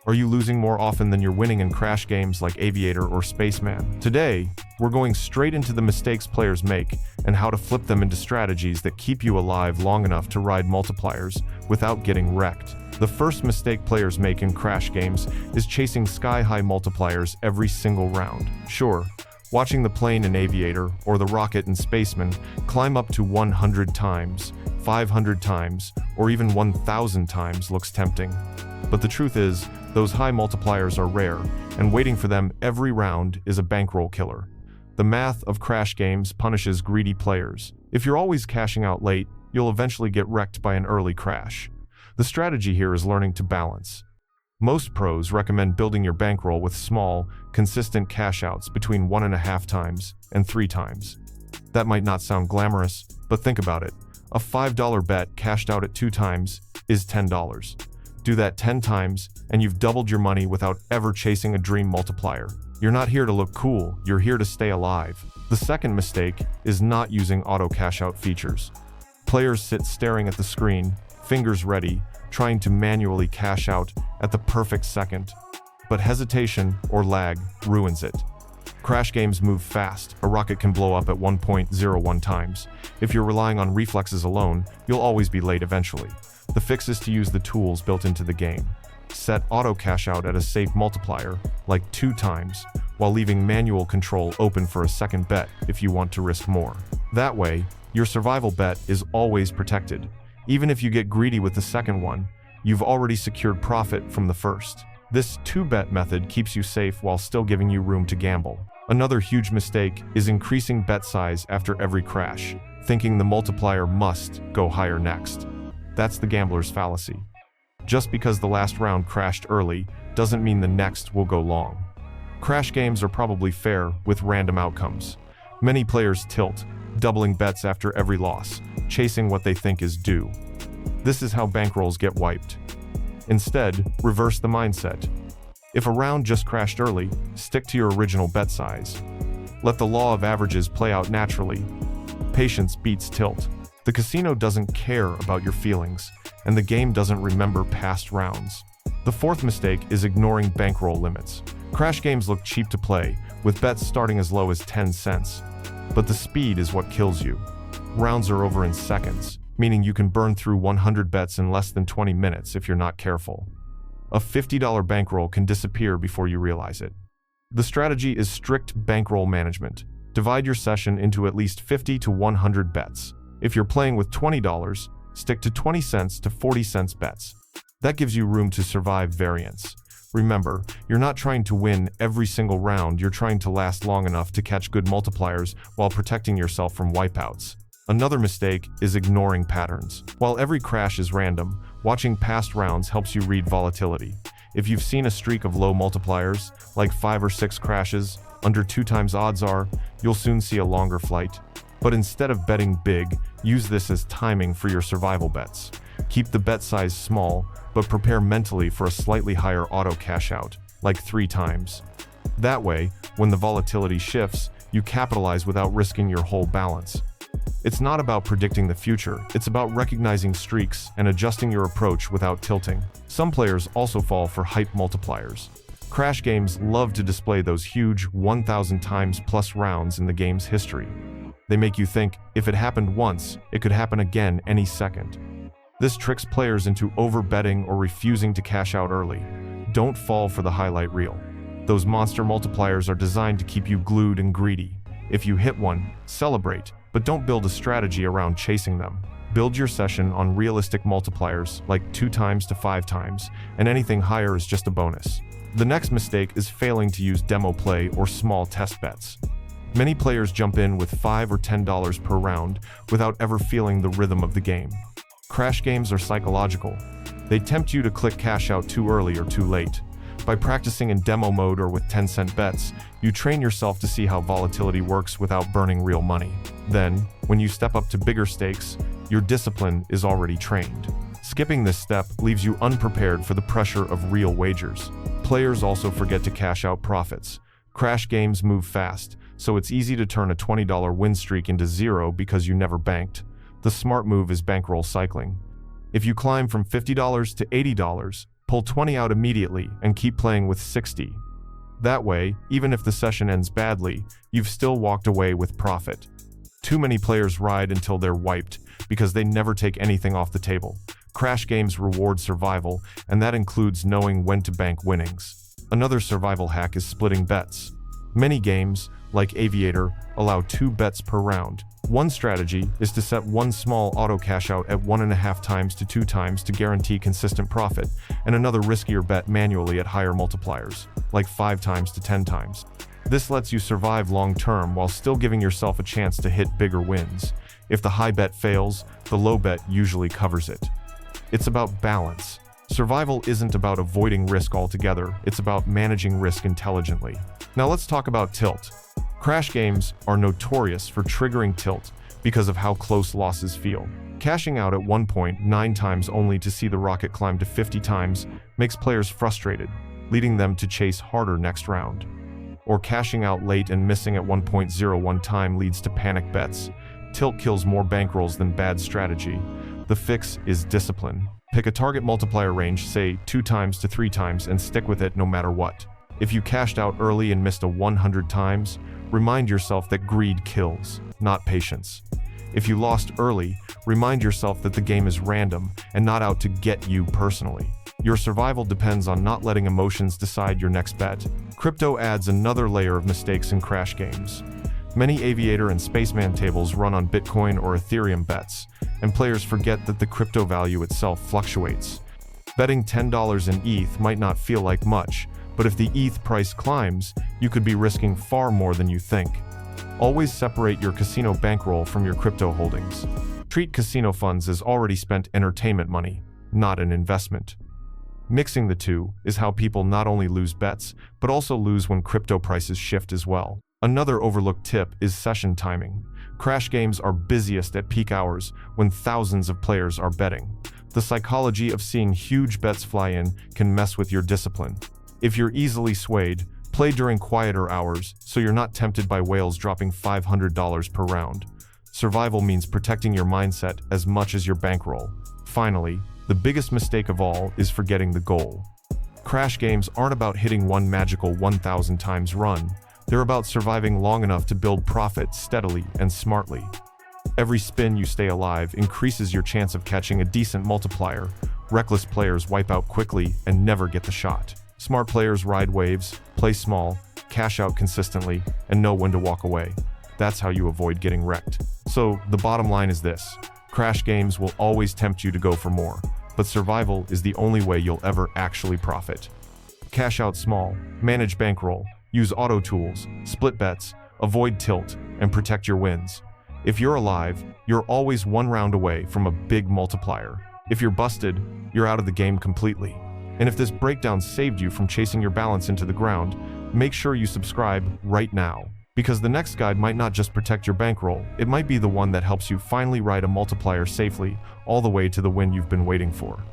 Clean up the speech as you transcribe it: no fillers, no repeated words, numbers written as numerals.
Are you losing more often than you're winning in crash games like Aviator or Spaceman? Today, we're going straight into the mistakes players make and how to flip them into strategies that keep you alive long enough to ride multipliers without getting wrecked. The first mistake players make in crash games is chasing sky-high multipliers every single round. Sure, watching the plane in Aviator or the rocket in Spaceman climb up to 100 times, 500 times, or even 1,000 times looks tempting. But the truth is, those high multipliers are rare, and waiting for them every round is a bankroll killer. The math of crash games punishes greedy players. If you're always cashing out late, you'll eventually get wrecked by an early crash. The strategy here is learning to balance. Most pros recommend building your bankroll with small, consistent cash outs between 1.5 times and 3 times. That might not sound glamorous, but think about it. A $5 bet cashed out at 2 times is $10. Do that 10 times, and you've doubled your money without ever chasing a dream multiplier. You're not here to look cool, you're here to stay alive. The second mistake is not using auto cash out features. Players sit staring at the screen, fingers ready, trying to manually cash out at the perfect second. But hesitation or lag ruins it. Crash games move fast. A rocket can blow up at 1.01 times. If you're relying on reflexes alone, you'll always be late eventually. The fix is to use the tools built into the game. Set auto cash out at a safe multiplier, like 2 times, while leaving manual control open for a second bet if you want to risk more. That way, your survival bet is always protected. Even if you get greedy with the second one, you've already secured profit from the first. This 2-bet method keeps you safe while still giving you room to gamble. Another huge mistake is increasing bet size after every crash, thinking the multiplier must go higher next. That's the gambler's fallacy. Just because the last round crashed early doesn't mean the next will go long. Crash games are probably fair with random outcomes. Many players tilt, doubling bets after every loss, chasing what they think is due. This is how bankrolls get wiped. Instead, reverse the mindset. If a round just crashed early, stick to your original bet size. Let the law of averages play out naturally. Patience beats tilt. The casino doesn't care about your feelings, and the game doesn't remember past rounds. The fourth mistake is ignoring bankroll limits. Crash games look cheap to play, with bets starting as low as 10 cents. But the speed is what kills you. Rounds are over in seconds, meaning you can burn through 100 bets in less than 20 minutes if you're not careful. A $50 bankroll can disappear before you realize it. The strategy is strict bankroll management. Divide your session into at least 50 to 100 bets. If you're playing with $20, stick to 20 cents to 40 cents bets. That gives you room to survive variance. Remember, you're not trying to win every single round, you're trying to last long enough to catch good multipliers while protecting yourself from wipeouts. Another mistake is ignoring patterns. While every crash is random, watching past rounds helps you read volatility. If you've seen a streak of low multipliers, like 5 or 6 crashes, under 2 times odds are, you'll soon see a longer flight. But instead of betting big, use this as timing for your survival bets. Keep the bet size small, but prepare mentally for a slightly higher auto cash out, like 3 times. That way, when the volatility shifts, you capitalize without risking your whole balance. It's not about predicting the future, it's about recognizing streaks and adjusting your approach without tilting. Some players also fall for hype multipliers. Crash games love to display those huge 1,000 times plus rounds in the game's history. They make you think, if it happened once, it could happen again any second. This tricks players into overbetting or refusing to cash out early. Don't fall for the highlight reel. Those monster multipliers are designed to keep you glued and greedy. If you hit one, celebrate, but don't build a strategy around chasing them. Build your session on realistic multipliers like 2 times to 5 times, and anything higher is just a bonus. The next mistake is failing to use demo play or small test bets. Many players jump in with $5 or $10 per round without ever feeling the rhythm of the game. Crash games are psychological. They tempt you to click cash out too early or too late. By practicing in demo mode or with 10-cent bets, you train yourself to see how volatility works without burning real money. Then, when you step up to bigger stakes, your discipline is already trained. Skipping this step leaves you unprepared for the pressure of real wagers. Players also forget to cash out profits. Crash games move fast, so it's easy to turn a $20 win streak into zero because you never banked. The smart move is bankroll cycling. If you climb from $50 to $80, Pull 20 out immediately and keep playing with 60. That way, even if the session ends badly, you've still walked away with profit. Too many players ride until they're wiped because they never take anything off the table. Crash games reward survival, and that includes knowing when to bank winnings. Another survival hack is splitting bets. Many games, like Aviator, allow 2 bets per round. One strategy is to set one small auto cash out at 1.5 times to 2 times to guarantee consistent profit, and another riskier bet manually at higher multipliers, like 5 times to 10 times. This lets you survive long term while still giving yourself a chance to hit bigger wins. If the high bet fails, the low bet usually covers it. It's about balance. Survival isn't about avoiding risk altogether, it's about managing risk intelligently. Now let's talk about tilt. Crash games are notorious for triggering tilt because of how close losses feel. Cashing out at 1.9 times only to see the rocket climb to 50 times makes players frustrated, leading them to chase harder next round. Or cashing out late and missing at 1.01 time leads to panic bets. Tilt kills more bankrolls than bad strategy. The fix is discipline. Pick a target multiplier range, say 2 times to 3 times, and stick with it no matter what. If you cashed out early and missed a 100 times, remind yourself that greed kills, not patience. If you lost early, remind yourself that the game is random and not out to get you personally. Your survival depends on not letting emotions decide your next bet. Crypto adds another layer of mistakes in crash games. Many Aviator and Spaceman tables run on Bitcoin or Ethereum bets, and players forget that the crypto value itself fluctuates. Betting $10 in ETH might not feel like much, but if the ETH price climbs, you could be risking far more than you think. Always separate your casino bankroll from your crypto holdings. Treat casino funds as already spent entertainment money, not an investment. Mixing the two is how people not only lose bets, but also lose when crypto prices shift as well. Another overlooked tip is session timing. Crash games are busiest at peak hours when thousands of players are betting. The psychology of seeing huge bets fly in can mess with your discipline. If you're easily swayed, play during quieter hours so you're not tempted by whales dropping $500 per round. Survival means protecting your mindset as much as your bankroll. Finally, the biggest mistake of all is forgetting the goal. Crash games aren't about hitting one magical 1,000 times run. They're about surviving long enough to build profit steadily and smartly. Every spin you stay alive increases your chance of catching a decent multiplier. Reckless players wipe out quickly and never get the shot. Smart players ride waves, play small, cash out consistently, and know when to walk away. That's how you avoid getting wrecked. So, the bottom line is this. Crash games will always tempt you to go for more, but survival is the only way you'll ever actually profit. Cash out small, manage bankroll, use auto tools, split bets, avoid tilt, and protect your wins. If you're alive, you're always one round away from a big multiplier. If you're busted, you're out of the game completely. And if this breakdown saved you from chasing your balance into the ground, make sure you subscribe right now. Because the next guide might not just protect your bankroll, it might be the one that helps you finally ride a multiplier safely all the way to the win you've been waiting for.